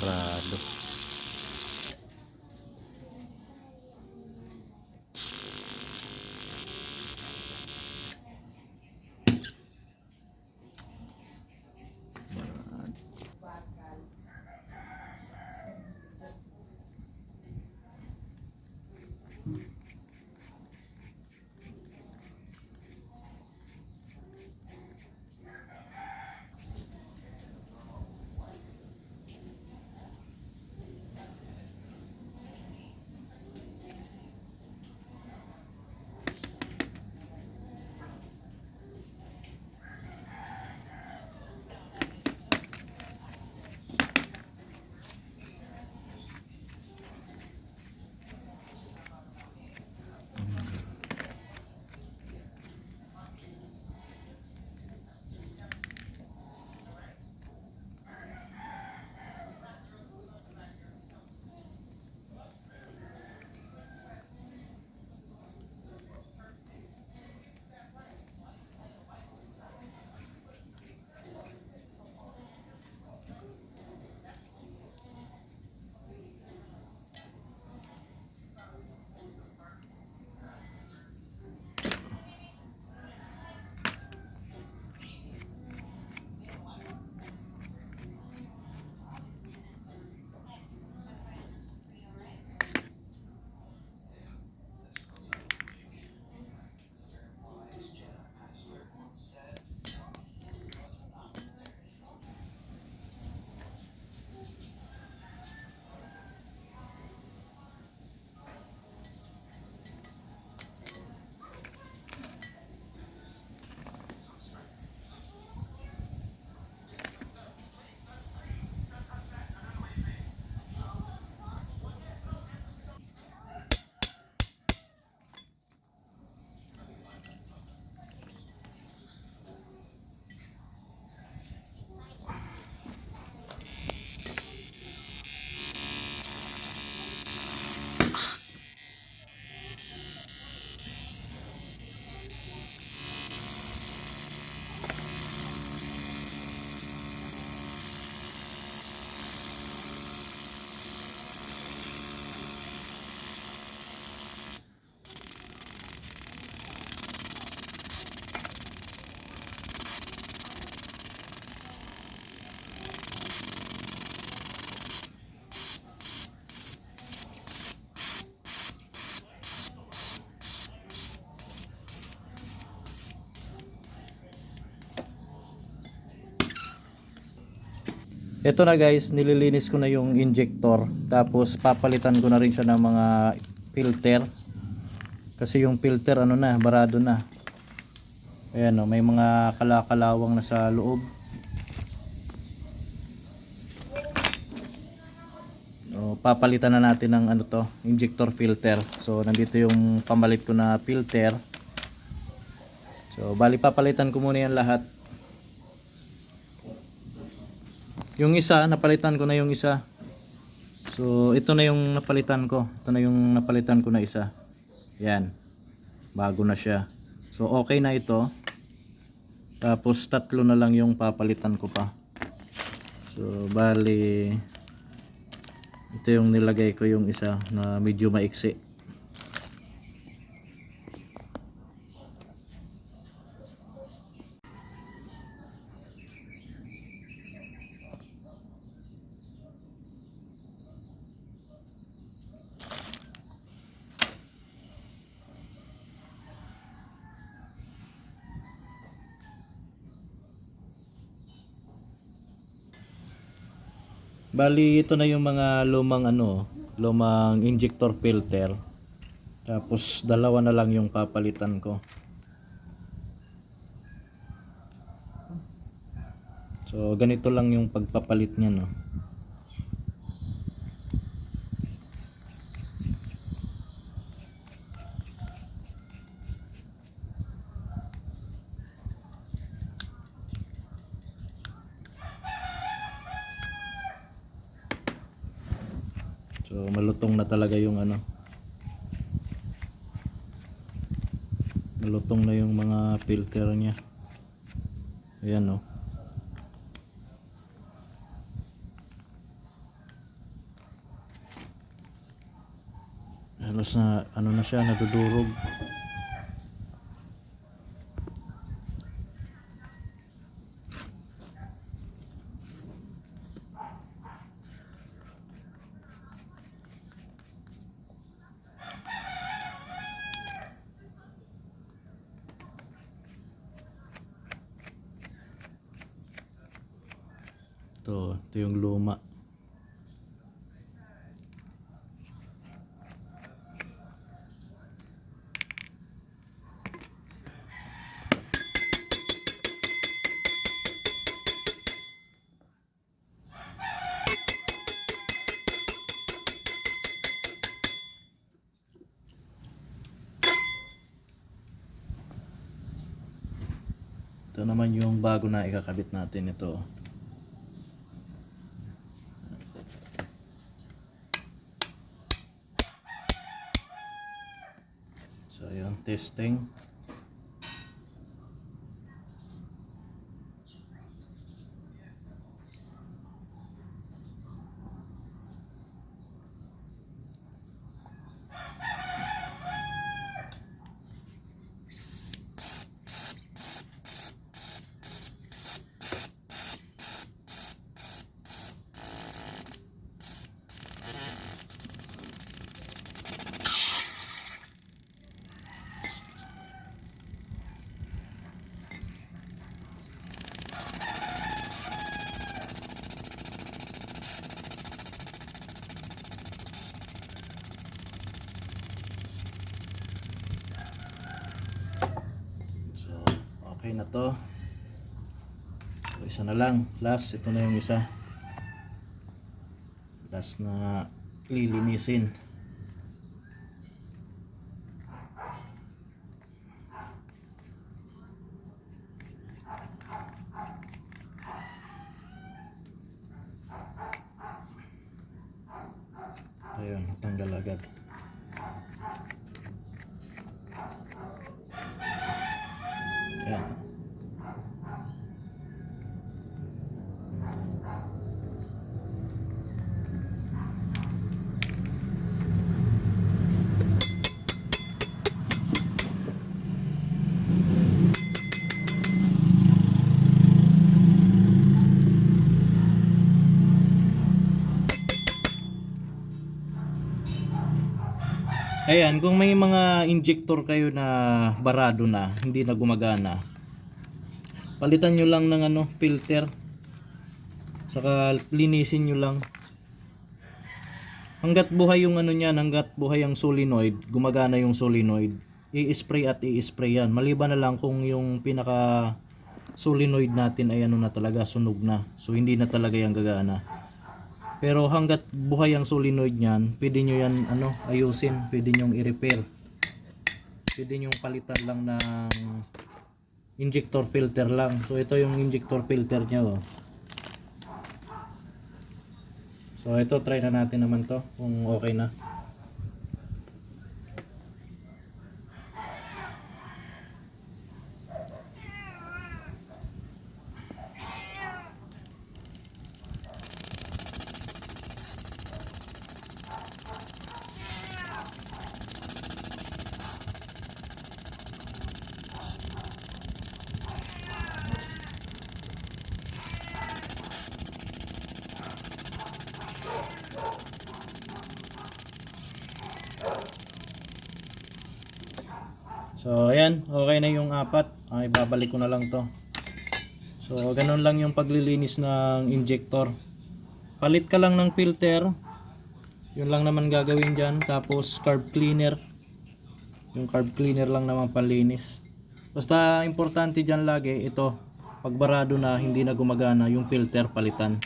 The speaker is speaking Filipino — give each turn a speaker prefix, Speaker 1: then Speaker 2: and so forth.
Speaker 1: sarado. Ito na guys, nililinis ko na yung injector, tapos papalitan ko na rin siya ng mga filter kasi yung filter ano na, barado na. Ayan o, may mga kalakalawang na sa loob. O, papalitan na natin ng ano to, injector filter. So nandito yung pamalit ko na filter. So bali papalitan ko muna yan lahat. Yung isa, napalitan ko na yung isa. So, ito na yung napalitan ko. Ito na yung napalitan ko na isa. Yan. Bago na siya. So, okay na ito. Tapos, tatlo na lang yung papalitan ko pa. So, bali, ito yung nilagay ko yung isa na medyo maiksi. Bali ito na yung mga lumang ano, lumang injector filter. Tapos dalawa na lang yung papalitan ko. So ganito lang yung pagpapalit niya, no. So malutong na talaga yung ano. Malutong na yung mga filter niya. Ayan, no. halos na ano na siya, nadudurog. Ito yung luma. Ito naman yung bago na ikakabit natin ito. So ayan, testing. Okay na to. So isa na lang. Last, ito na yung isa. Last na lilinisin. Ayun, tanggal agad. Ayan. Ayan, kung may mga injector kayo na barado na, hindi na gumagana, palitan nyo lang ng ano, filter. Saka linisin nyo lang. Hanggat buhay yung ano niyan, hanggat buhay ang solenoid, gumagana yung solenoid, i-spray at i-spray yan. Maliban na lang kung yung pinaka solenoid natin ay ano na talaga, sunog na. So hindi na talaga yung gagana. Pero hanggat buhay ang solenoid niyan, pwede nyo yan ano, ayusin, pwede nyo i-repair. Pwede nyo palitan lang ng injector filter lang. So ito yung injector filter niya, oh. So ito, try na natin naman to kung okay na. So ayan, okay na yung apat. Ay, babalik ko na lang to. So ganun lang yung paglilinis ng injector. Palit ka lang ng filter. Yun lang naman gagawin dyan. Tapos carb cleaner. Yung carb cleaner lang naman palinis. Basta importante dyan lagi ito, pag barado na hindi na gumagana yung filter, palitan.